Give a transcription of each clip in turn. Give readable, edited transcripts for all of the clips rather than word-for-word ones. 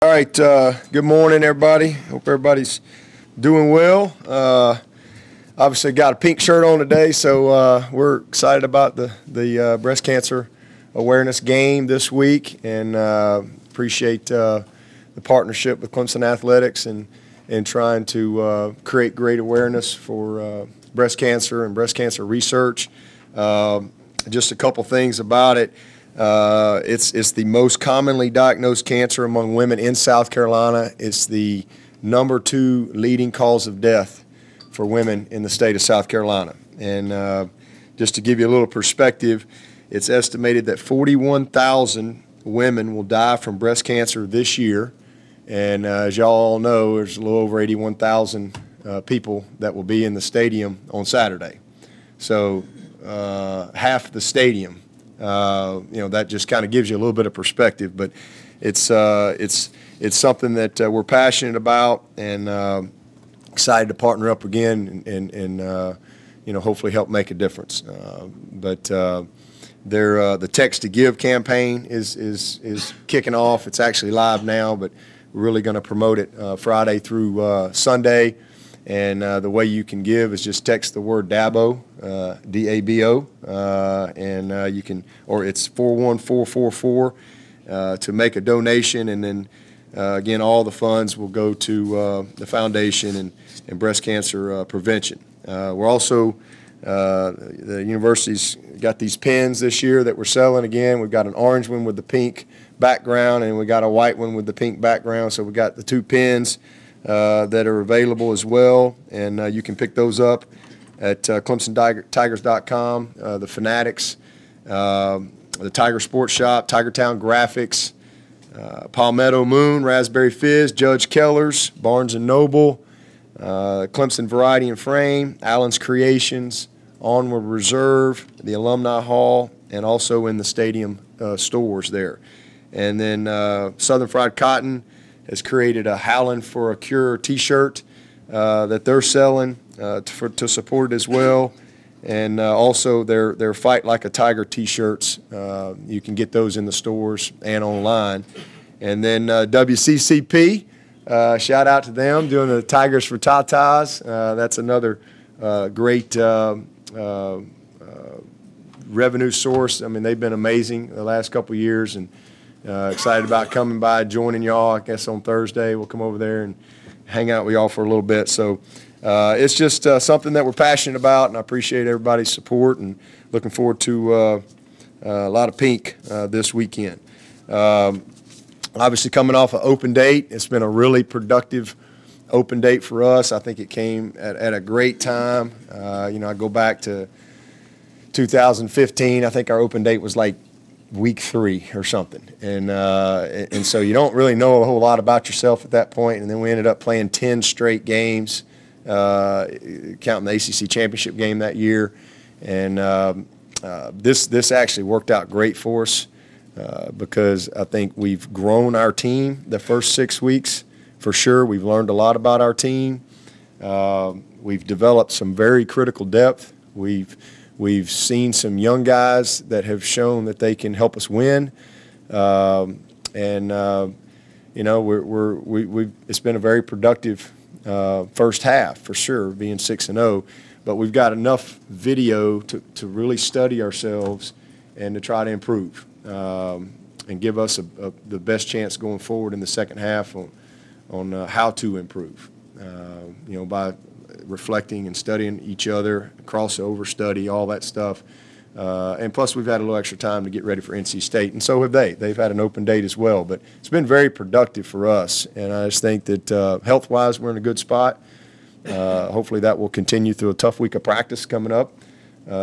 right, good morning, everybody. Hope everybody's doing well. Obviously got a pink shirt on today, so we're excited about the breast cancer awareness game this week, and appreciate the partnership with Clemson Athletics and trying to create great awareness for breast cancer and breast cancer research. Just a couple things about it. It's the most commonly diagnosed cancer among women in South Carolina. It's the #2 leading cause of death for women in the state of South Carolina. And just to give you a little perspective, it's estimated that 41,000 women will die from breast cancer this year. And as y'all all know, there's a little over 81,000 people that will be in the stadium on Saturday. So half the stadium. That just kind of gives you a little bit of perspective, but it's something that we're passionate about, and excited to partner up again and hopefully help make a difference. The Text to Give campaign is kicking off. It's actually live now, but we're really going to promote it Friday through Sunday. And the way you can give is just text the word DABO, D-A-B-O, and you can, or it's 41444 to make a donation, and then again, all the funds will go to the foundation and breast cancer prevention. We're also, the university's got these pins this year that we're selling. Again, we've got an orange one with the pink background, and we got a white one with the pink background, so we got the two pins that are available as well, and you can pick those up at ClemsonTigers.com, the Fanatics, the Tiger Sports Shop, Tigertown Graphics, Palmetto Moon, Raspberry Fizz, Judge Keller's, Barnes & Noble, Clemson Variety and Frame, Allen's Creations, Onward Reserve, the Alumni Hall, and also in the stadium stores there. And then Southern Fried Cotton has created a Howlin' for a Cure T-shirt that they're selling to support it as well, and also their Fight Like a Tiger T-shirts. You can get those in the stores and online. And then WCCP, shout out to them doing the Tigers for Tatas. That's another great revenue source. I mean, they've been amazing the last couple of years, and excited about coming by, joining y'all. I guess on Thursday we'll come over there and hang out with y'all for a little bit. So it's just something that we're passionate about, and I appreciate everybody's support, and looking forward to a lot of pink this weekend. Obviously coming off an open date, it's been a really productive open date for us. I think it came at a great time. I go back to 2015. I think our open date was like week 3 or something, and so you don't really know a whole lot about yourself at that point. And then we ended up playing 10 straight games, counting the ACC championship game that year, and this actually worked out great for us because I think we've grown our team the first 6 weeks for sure. We've learned a lot about our team. We've developed some very critical depth. We've seen some young guys that have shown that they can help us win, it's been a very productive first half for sure, being 6-0. But we've got enough video to really study ourselves and to try to improve and give us the best chance going forward in the second half on how to improve. By reflecting and studying each other, crossover study, all that stuff. And plus we've had a little extra time to get ready for NC State, and so have they. They've had an open date as well, but it's been very productive for us, and I just think that health-wise we're in a good spot. Hopefully that will continue through a tough week of practice coming up,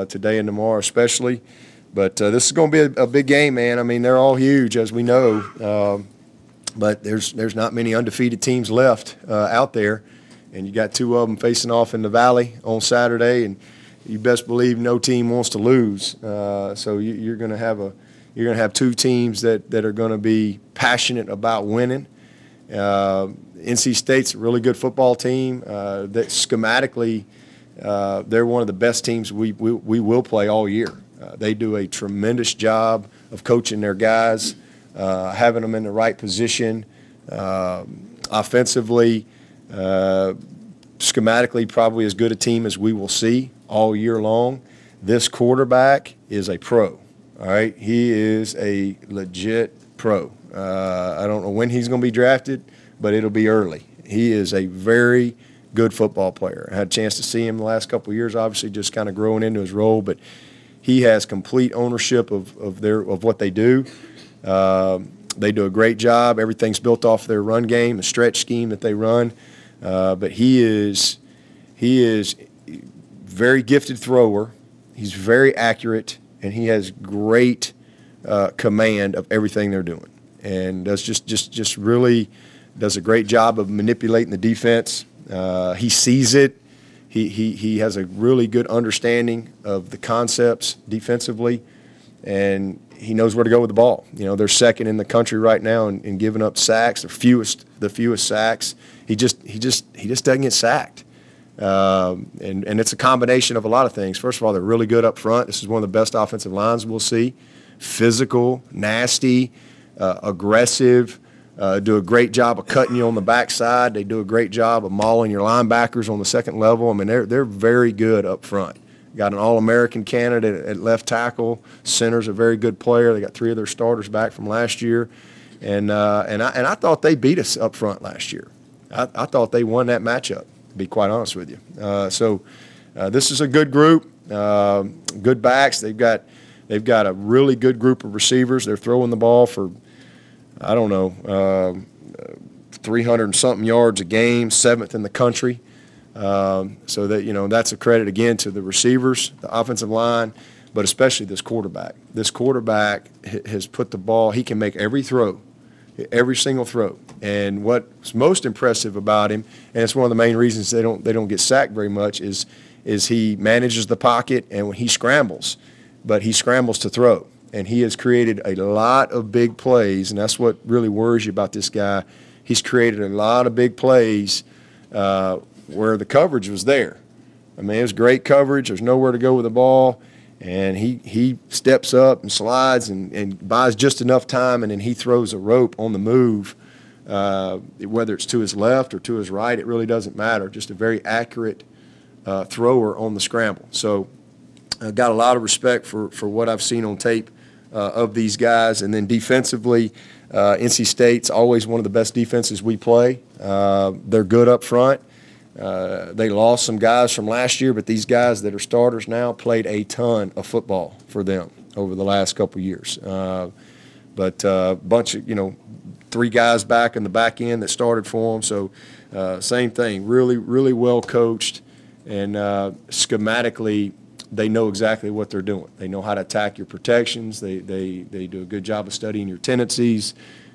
today and tomorrow especially. But this is going to be a big game, man. I mean, they're all huge, as we know, but there's not many undefeated teams left out there. And you got 2 of them facing off in the Valley on Saturday, and you best believe no team wants to lose. So you're going to have 2 teams that are going to be passionate about winning. NC State's a really good football team. That schematically, they're one of the best teams we will play all year. They do a tremendous job of coaching their guys, having them in the right position, Offensively, schematically, probably as good a team as we will see all year long. This quarterback is a pro, all right? He is a legit pro. I don't know when he's going to be drafted, but it'll be early. He is a very good football player. I had a chance to see him the last couple of years, obviously just kind of growing into his role, but he has complete ownership of what they do. They do a great job. Everything's built off their run game, the stretch scheme that they run. But he is very gifted thrower. He's very accurate, and he has great command of everything they're doing, and does just really does a great job of manipulating the defense. He sees it. He has a really good understanding of the concepts defensively, and he knows where to go with the ball. You know, they're second in the country right now in giving up sacks, the fewest sacks. He just doesn't get sacked. And it's a combination of a lot of things. First of all, they're really good up front. This is one of the best offensive lines we'll see. Physical, nasty, aggressive, do a great job of cutting you on the backside. They do a great job of mauling your linebackers on the second level. I mean, they're very good up front. Got an All-American candidate at left tackle. Center's a very good player. They got 3 of their starters back from last year. And I thought they beat us up front last year. I thought they won that matchup, to be quite honest with you. So this is a good group, good backs. They've got a really good group of receivers. They're throwing the ball for, I don't know, 300 and something yards a game, 7th in the country. So that, you know, that's a credit again to the receivers, the offensive line, but especially this quarterback. This quarterback has put the ball, he can make every throw, every single throw. And what's most impressive about him, and it's one of the main reasons they don't get sacked very much, is he manages the pocket and when he scrambles, but he scrambles to throw. And he has created a lot of big plays, and that's what really worries you about this guy. He's created a lot of big plays where the coverage was there. I mean, it was great coverage. There's nowhere to go with the ball. And he steps up and slides and buys just enough time, and then he throws a rope on the move, whether it's to his left or to his right, it really doesn't matter. Just a very accurate thrower on the scramble. So I got a lot of respect for what I've seen on tape of these guys. And then defensively, NC State's always one of the best defenses we play. They're good up front. They lost some guys from last year, but these guys that are starters now played a ton of football for them over the last couple of years. But a bunch of, 3 guys back in the back end that started for them. So same thing, really, really well coached, and schematically they know exactly what they're doing. They know how to attack your protections. They do a good job of studying your tendencies.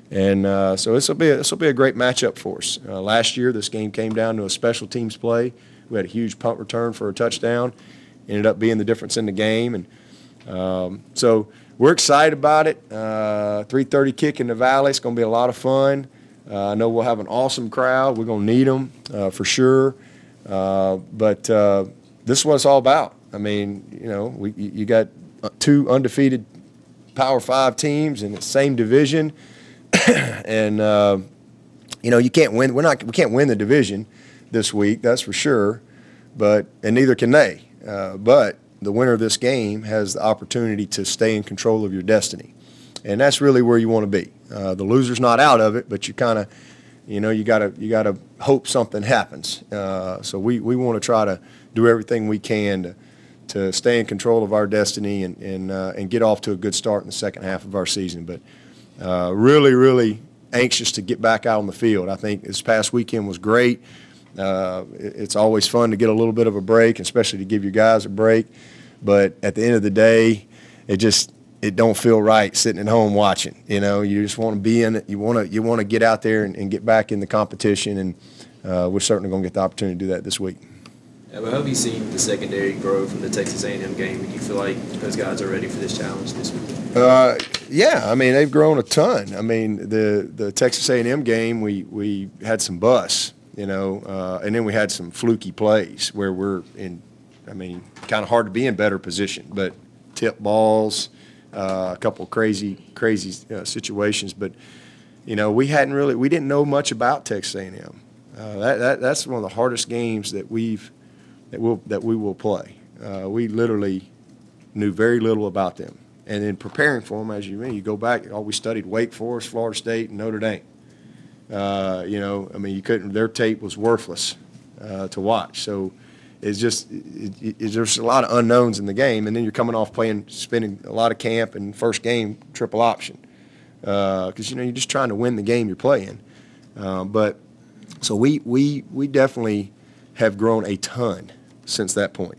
And so this will be a great matchup for us. Last year, this game came down to a special teams play. We had a huge punt return for a touchdown. Ended up being the difference in the game. And so we're excited about it. 3:30 kick in the Valley. It's going to be a lot of fun. I know we'll have an awesome crowd. We're going to need them for sure. But this is what it's all about. I mean, you got 2 undefeated Power 5 teams in the same division. And you can't win. We can't win the division this week, that's for sure. And neither can they. But the winner of this game has the opportunity to stay in control of your destiny, and that's really where you want to be. The loser's not out of it, but you kind of, you gotta hope something happens. So we want to try to do everything we can to stay in control of our destiny and get off to a good start in the second half of our season. But really, really anxious to get back out on the field. I think this past weekend was great. It's always fun to get a little bit of a break, especially to give your guys a break. But at the end of the day, it don't feel right sitting at home watching. You just want to be in it. You want to get out there and get back in the competition, and we're certainly going to get the opportunity to do that this week. How have you seen the secondary grow from the Texas A&M game? Do you feel like those guys are ready for this challenge this week? Yeah, I mean, they've grown a ton. I mean, the Texas A&M game, we had some busts, and then we had some fluky plays where we're in, kind of hard to be in better position, but tip balls, a couple of crazy situations. But, we didn't know much about Texas A&M. That's one of the hardest games that we will play. We literally knew very little about them. And in preparing for them, as you go back, we studied Wake Forest, Florida State, and Notre Dame. You couldn't. Their tape was worthless to watch. So it's just there's a lot of unknowns in the game, and then you're coming off spending a lot of camp and first game triple option because you're just trying to win the game you're playing. So we definitely have grown a ton since that point.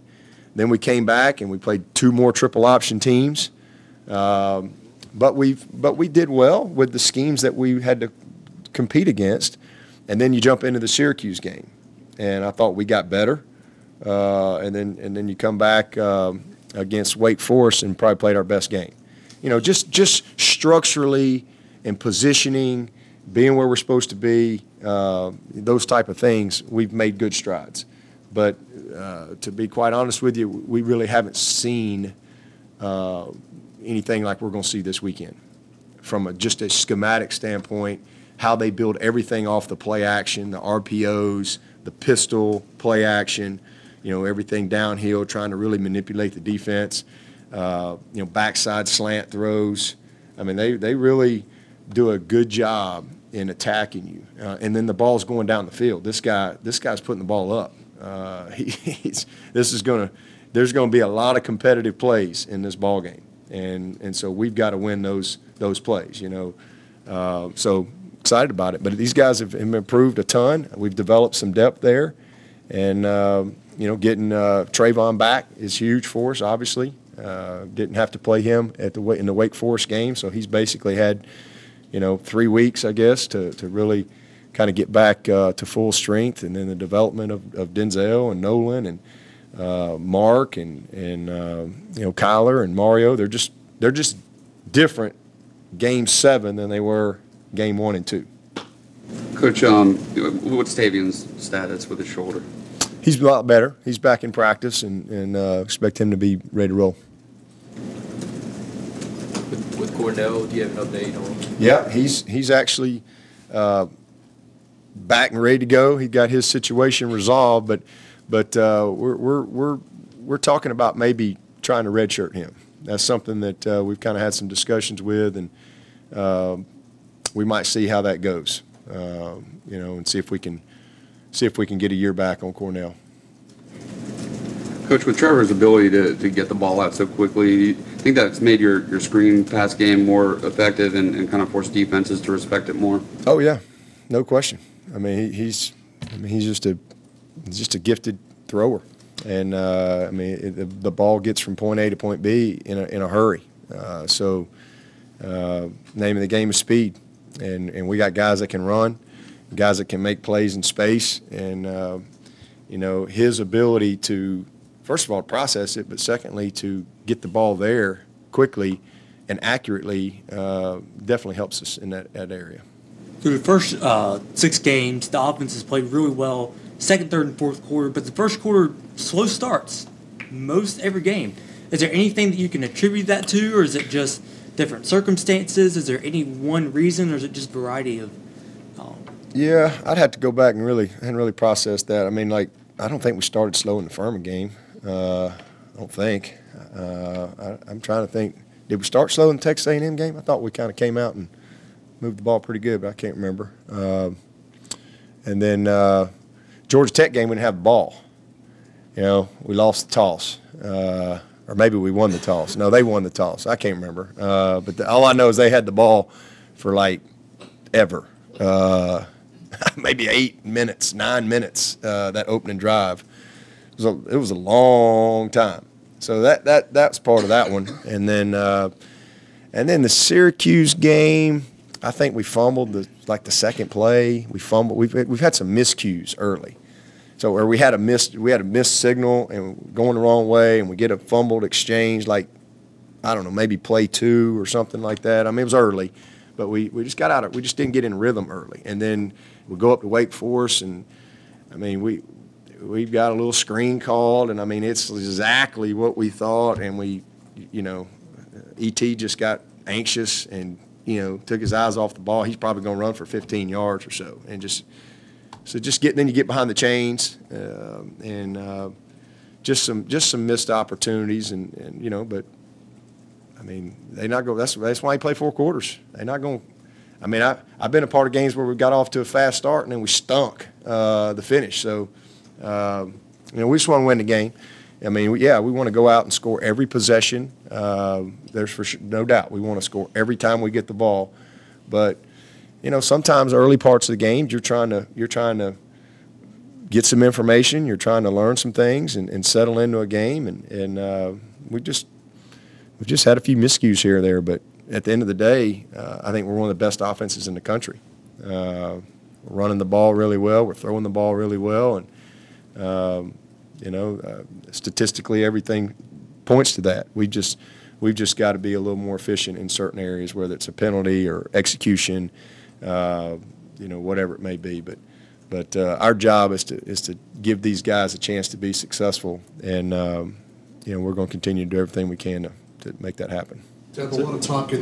Then we came back and we played 2 more triple option teams, but we did well with the schemes that we had to compete against. And then you jump into the Syracuse game, and I thought we got better. And then you come back against Wake Forest and probably played our best game. Just structurally and positioning, being where we're supposed to be, those type of things, we've made good strides. But to be quite honest with you, we really haven't seen anything like we're going to see this weekend from just a schematic standpoint, how they build everything off the play action, the RPOs, the pistol play action, everything downhill, trying to really manipulate the defense, backside slant throws. I mean, they really do a good job in attacking you. And then the ball's going down the field. This guy's putting the ball up. There's going to be a lot of competitive plays in this ball game, and so we've got to win those plays. So excited about it. But these guys have improved a ton. We've developed some depth there, and getting Trayvon back is huge for us. Obviously, didn't have to play him in the Wake Forest game, so he's basically had 3 weeks, I guess, to really kind of get back to full strength, and then the development of Denzel and Nolan and Mark and Kyler and Mario. They're just different game 7 than they were game 1 and 2. Coach, what's Tavian's status with his shoulder? He's a lot better. He's back in practice, and expect him to be ready to roll. With Cornell, do you have an update on him? Yeah, he's actually back and ready to go. He got his situation resolved, but we're talking about maybe trying to redshirt him. That's something that we've kind of had some discussions with, and we might see how that goes. And see if we can get a year back on Cornell. Coach, with Trevor's ability to get the ball out so quickly, do you think that's made your screen pass game more effective and kind of forced defenses to respect it more? Oh yeah, no question. I mean, he's just a gifted thrower, and the ball gets from point A to point B in a hurry. So name of the game is speed, and we got guys that can run, guys that can make plays in space, and his ability to, first of all, process it, but secondly, to get the ball there quickly and accurately definitely helps us in that area. Through the first 6 games, the offense has played really well, second, third, and fourth quarter, but the first quarter, slow starts most every game. Is there anything that you can attribute that to, or is it just different circumstances? Is there any one reason, or is it just variety of? Yeah, I'd have to go back and really process that. I mean, I don't think we started slow in the Furman game. I don't think. I'm trying to think. Did we start slow in the Texas A&M game? I thought we kind of came out and moved the ball pretty good, but I can't remember. And then Georgia Tech game, we didn't have the ball. We lost the toss. Or maybe we won the toss. No, they won the toss. I can't remember. But all I know is they had the ball for ever. Maybe 8 minutes, 9 minutes, that opening drive. It was a long time. So that's part of that one. And then the Syracuse game, I think we fumbled the second play. We fumbled. We've had some miscues early. So where we had a missed signal and going the wrong way, and we get a fumbled exchange, maybe play 2 or something like that. I mean, it was early, but we just got out of. We just didn't get in rhythm early, and then we go up to Wake Forest, and I mean we've got a little screen called, and I mean it's exactly what we thought, and ET just got anxious and took his eyes off the ball, he's probably going to run for 15 yards or so. And just then you get behind the chains, and just some missed opportunities, and but I mean, they not go. That's why he played 4 quarters. They're not going. I mean, I've been a part of games where we got off to a fast start and then we stunk the finish. So we just want to win the game. I mean, we want to go out and score every possession. There's for sure, no doubt we want to score every time we get the ball. But sometimes early parts of the games you're trying to get some information. You're trying to learn some things and settle into a game. And we've just had a few miscues here or there. But at the end of the day, I think we're one of the best offenses in the country. We're running the ball really well. We're throwing the ball really well, and statistically, everything points to that. We've just got to be a little more efficient in certain areas, whether it's a penalty or execution, whatever it may be. But our job is to give these guys a chance to be successful, and we're going to continue to do everything we can to make that happen. Jeff, I want to talk in